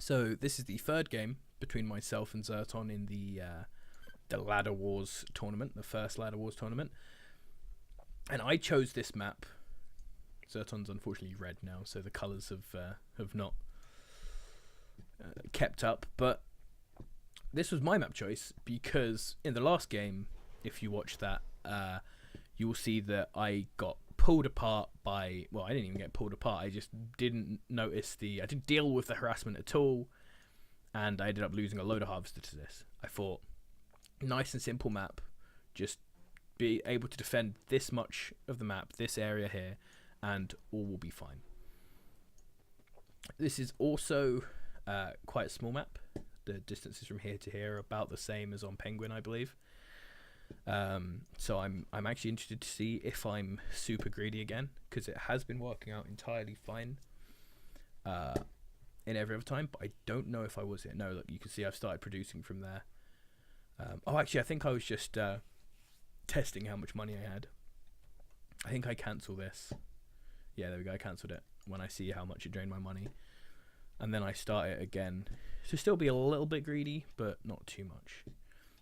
So this is the third game between myself and ZertoN in the Ladder Wars tournament, the first Ladder Wars tournament. And I chose this map. ZertoN's unfortunately red now, so the colours have not kept up. But this was my map choice because in the last game, if you watch that, you will see that I got pulled apart by, well, I didn't even get pulled apart. I just didn't I didn't deal with the harassment at all, and I ended up losing a load of harvester to this. I thought, nice and simple map, just be able to defend this much of the map, this area here, and all will be fine. This is also quite a small map. The distances from here to here are about the same as on Penguin, I believe. So I'm actually interested to see if I'm super greedy again, because it has been working out entirely fine in every other time, but I don't know if I was here. No, look, you can see I've started producing from there. Actually, I think I was just testing how much money I had. I think I cancel this. Yeah, there we go, I cancelled it when I see how much it drained my money. And then I start it again to still be a little bit greedy, but not too much.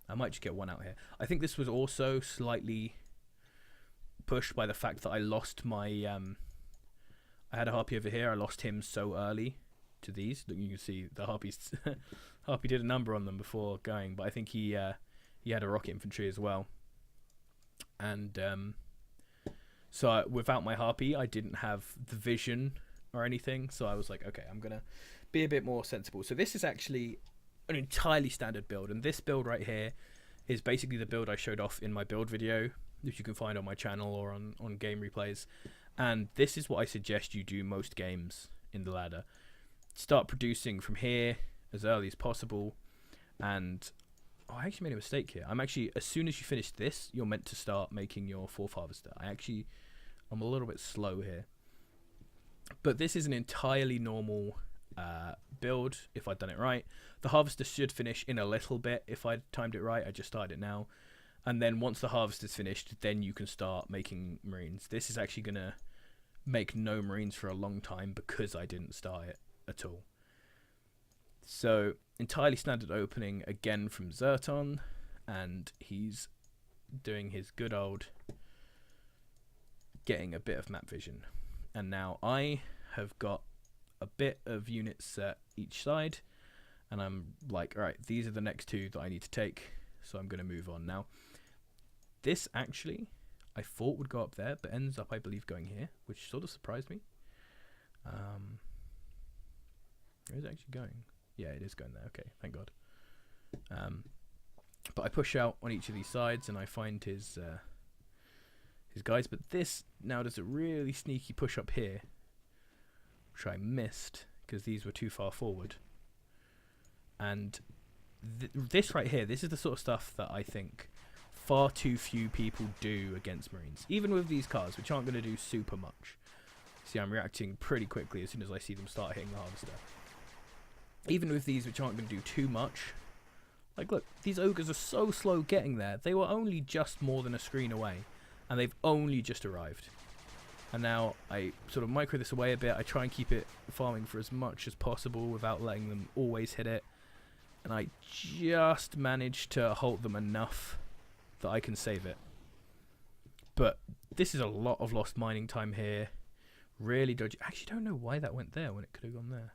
I might just get one out here. I think this was also slightly pushed by the fact that I lost my... I had a Harpy over here. I lost him so early to these. Look, you can see the Harpies... Harpy did a number on them before going, but I think he had a rocket infantry as well. And so without my Harpy, I didn't have the vision or anything. So I was like, okay, I'm going to be a bit more sensible. So this is actually an entirely standard build, and this build right here is basically the build I showed off in my build video, which you can find on my channel or on game replays. And this is what I suggest you do most games in the ladder. Start producing from here as early as possible. And I actually made a mistake here. I'm actually, as soon as you finish this, you're meant to start making your fourth harvester. I'm a little bit slow here, but this is an entirely normal build if I'd done it right. The harvester should finish in a little bit if I'd timed it right. I just started it now, and then once the harvester's finished, then you can start making marines. This is actually gonna make no marines for a long time because I didn't start it at all. So entirely standard opening again from ZertoN, and he's doing his good old getting a bit of map vision. And now I have got a bit of units set each side, and I'm like, all right, these are the next two that I need to take, so I'm going to move on. Now this actually I thought would go up there, but ends up, I believe, going here, which sort of surprised me. Where is it actually going? Yeah, it is going there. Okay, thank God. But I push out on each of these sides and I find his guys, but this now does a really sneaky push up here, which I missed because these were too far forward. And this right here, this is the sort of stuff that I think far too few people do against marines, even with these cars, which aren't going to do super much. See, I'm reacting pretty quickly as soon as I see them start hitting the harvester. Even with these, which aren't going to do too much, like look, these ogres are so slow getting there. They were only just more than a screen away, and they've only just arrived. And now I sort of micro this away a bit. I try and keep it farming for as much as possible without letting them always hit it. And I just managed to halt them enough that I can save it. But this is a lot of lost mining time here. Really dodgy. I actually don't know why that went there when it could have gone there.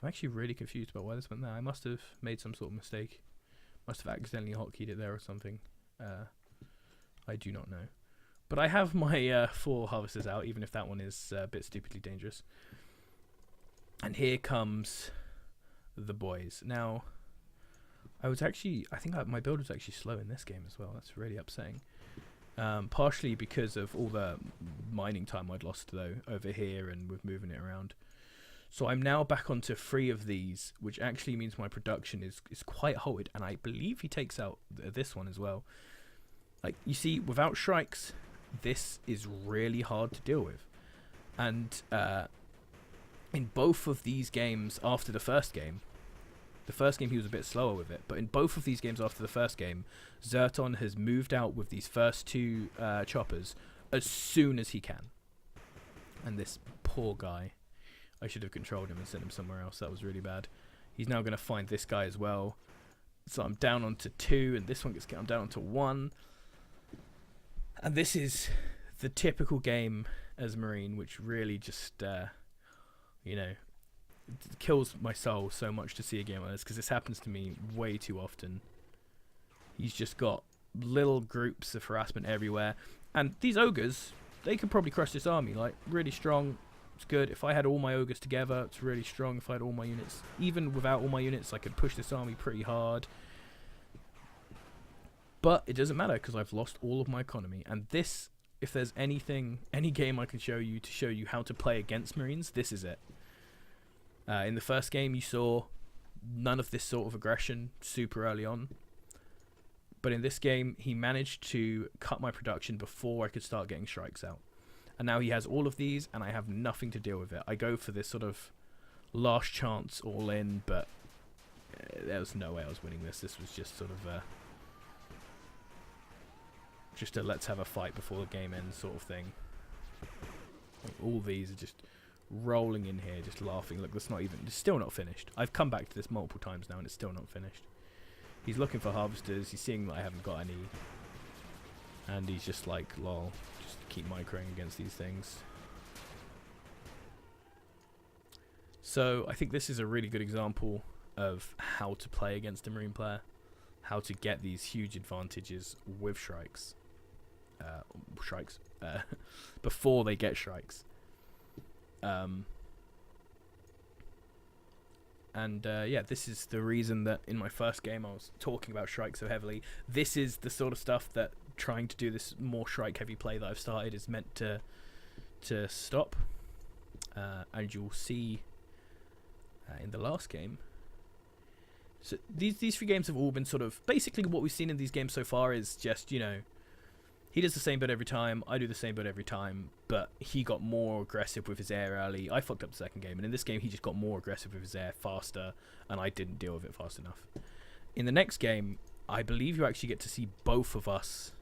I'm actually really confused about why this went there. I must have made some sort of mistake. Must have accidentally hotkeyed it there or something. I do not know. But I have my 4 harvesters out, even if that one is a bit stupidly dangerous. And here comes the boys. Now, I think my build was actually slow in this game as well. That's really upsetting. Partially because of all the mining time I'd lost, though, over here and with moving it around. So I'm now back onto 3 of these, which actually means my production is quite halted. And I believe he takes out this one as well. Like, you see, without Shrikes, this is really hard to deal with. And in both of these games after the first game he was a bit slower with it, but in both of these games after the first game, ZertoN has moved out with these first 2 choppers as soon as he can. And this poor guy, I should have controlled him and sent him somewhere else. That was really bad. He's now going to find this guy as well. So I'm down onto 2, and this one gets I'm down onto 1. And this is the typical game as a Marine, which really just, you know, it kills my soul so much to see a game like this, because this happens to me way too often. He's just got little groups of harassment everywhere. And these ogres, they could probably crush this army. Like, really strong. It's good. If I had all my ogres together, it's really strong. If I had all my units, even without all my units, I could push this army pretty hard. But it doesn't matter, because I've lost all of my economy. And this, if there's anything, any game I can show you to show you how to play against Marines, this is it. In the first game, you saw none of this sort of aggression super early on. But in this game, he managed to cut my production before I could start getting strikes out. And now he has all of these, and I have nothing to deal with it. I go for this sort of last chance all in, but there was no way I was winning this. This was just sort of just a let's have a fight before the game ends sort of thing. Like, all these are just rolling in here, just laughing. Look, that's not even, it's still not finished. I've come back to this multiple times now, and it's still not finished. He's looking for harvesters. He's seeing that I haven't got any. And he's just like, lol, just keep microing against these things. So I think this is a really good example of how to play against a Marine player. How to get these huge advantages with Shrikes. Before they get Shrikes. Yeah, this is the reason that in my first game I was talking about Shrike so heavily. This is the sort of stuff that trying to do this more Shrike heavy play that I've started is meant to stop. And you'll see in the last game. So these 3 games have all been sort of, basically what we've seen in these games so far is just, you know, he does the same build every time, I do the same build every time, but he got more aggressive with his air early. I fucked up the second game, and in this game he just got more aggressive with his air faster, and I didn't deal with it fast enough. In the next game, I believe you actually get to see both of us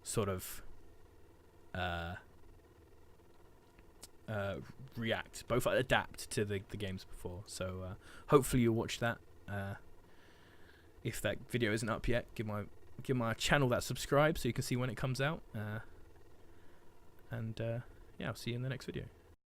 sort of react, both adapt to the games before. So hopefully you'll watch that. If that video isn't up yet, give my channel that subscribe so you can see when it comes out. Yeah, I'll see you in the next video.